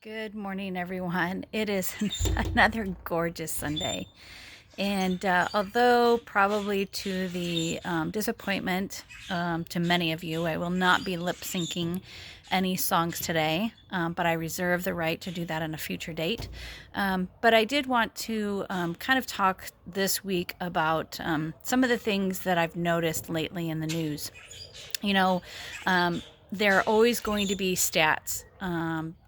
Good morning, everyone. It is another gorgeous Sunday. And although probably to the disappointment to many of you, I will not be lip syncing any songs today, but I reserve the right to do that on a future date. But I did want to kind of talk this week about some of the things that I've noticed lately in the news. You know, there are always going to be stats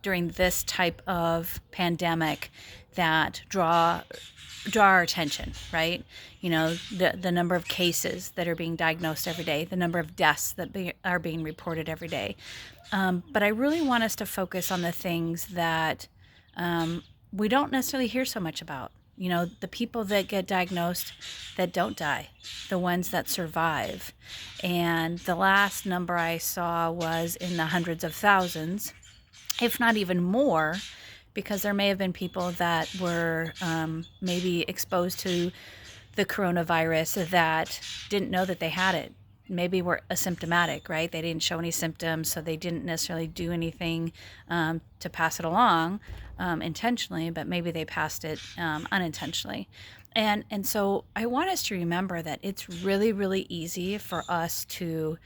during this type of pandemic that draw our attention, right? The number of cases that are being diagnosed every day, the number of deaths that are being reported every day. But I really want us to focus on the things that we don't necessarily hear so much about. The people that get diagnosed that don't die, the ones that survive. And the last number I saw was in the hundreds of thousands, if not even more, because there may have been people that were maybe exposed to the coronavirus that didn't know that they had it. Maybe were asymptomatic, right? They didn't show any symptoms, so they didn't necessarily do anything to pass it along intentionally, but maybe they passed it unintentionally. And so I want us to remember that it's really, really easy for us to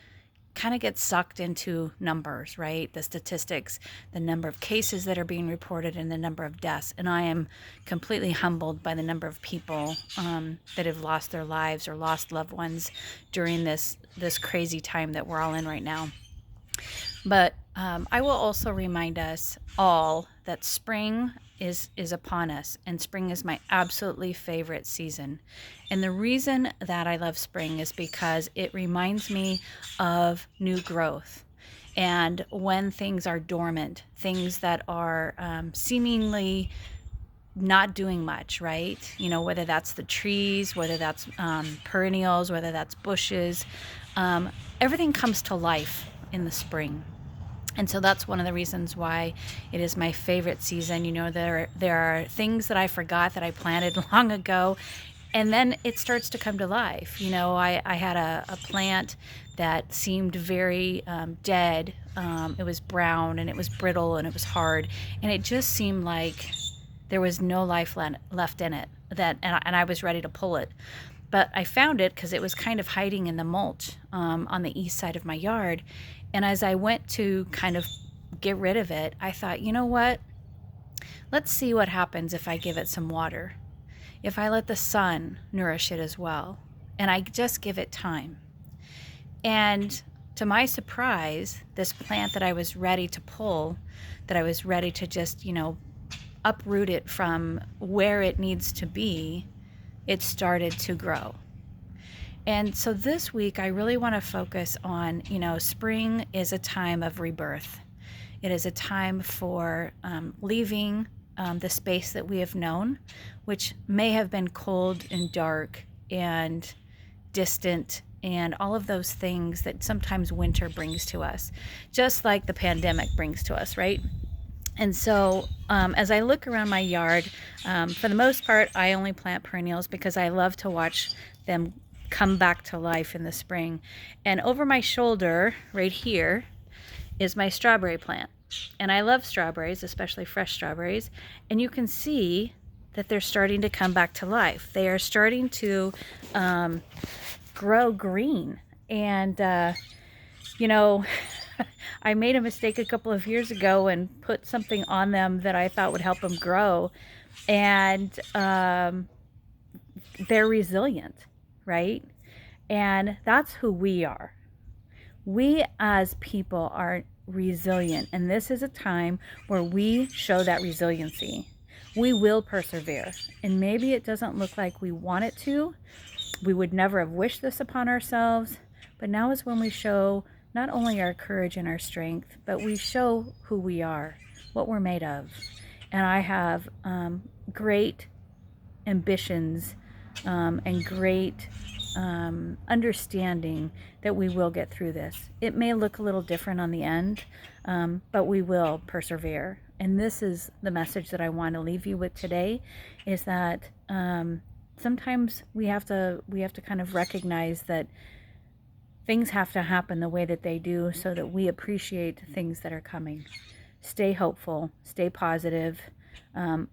kind of get sucked into numbers, right? The statistics, the number of cases that are being reported, and the number of deaths. And I am completely humbled by the number of people that have lost their lives or lost loved ones during this crazy time that we're all in right now. But I will also remind us all that spring is upon us, and spring is my absolutely favorite season. And the reason that I love spring is because it reminds me of new growth. And when things are dormant, things that are seemingly not doing much, right? Whether that's the trees, whether that's perennials, whether that's bushes, everything comes to life in the spring. And so that's one of the reasons why it is my favorite season. There are things that I forgot that I planted long ago, and then it starts to come to life. I had a plant that seemed very dead. It was brown and it was brittle and it was hard, and it just seemed like there was no life left in it. And I was ready to pull it. But I found it because it was kind of hiding in the mulch on the east side of my yard. And as I went to kind of get rid of it, I thought, you know what? Let's see what happens if I give it some water, if I let the sun nourish it as well, and I just give it time. And to my surprise, this plant that I was ready to pull, that I was ready to just, uproot it from where it needs to be, it started to grow. And so this week, I really want to focus on, spring is a time of rebirth. It is a time for leaving the space that we have known, which may have been cold and dark and distant and all of those things that sometimes winter brings to us, just like the pandemic brings to us, right? And so as I look around my yard, for the most part, I only plant perennials because I love to watch them come back to life in the spring. And over my shoulder, right here, is my strawberry plant. And I love strawberries, especially fresh strawberries. And you can see that they're starting to come back to life. They are starting to grow green. And, I made a mistake a couple of years ago and put something on them that I thought would help them grow. And they're resilient, right? And that's who we are. We as people are resilient, and this is a time where we show that resiliency. We will persevere, and maybe it doesn't look like we want it to. We would never have wished this upon ourselves, but now is when we show not only our courage and our strength, but we show who we are, what we're made of. And I have great ambitions and great understanding that we will get through this. It may look a little different on the end, but we will persevere. And this is the message that I want to leave you with today, is that sometimes we have to kind of recognize that things have to happen the way that they do so that we appreciate things that are coming. stay hopeful, stay positive,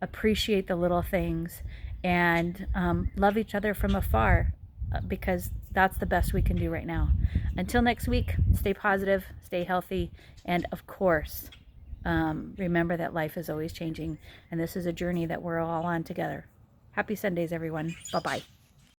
appreciate the little things, and love each other from afar, because that's the best we can do right now. Until next week, stay positive, stay healthy, and of course, remember that life is always changing, and this is a journey that we're all on together. Happy Sundays, everyone. Bye-bye.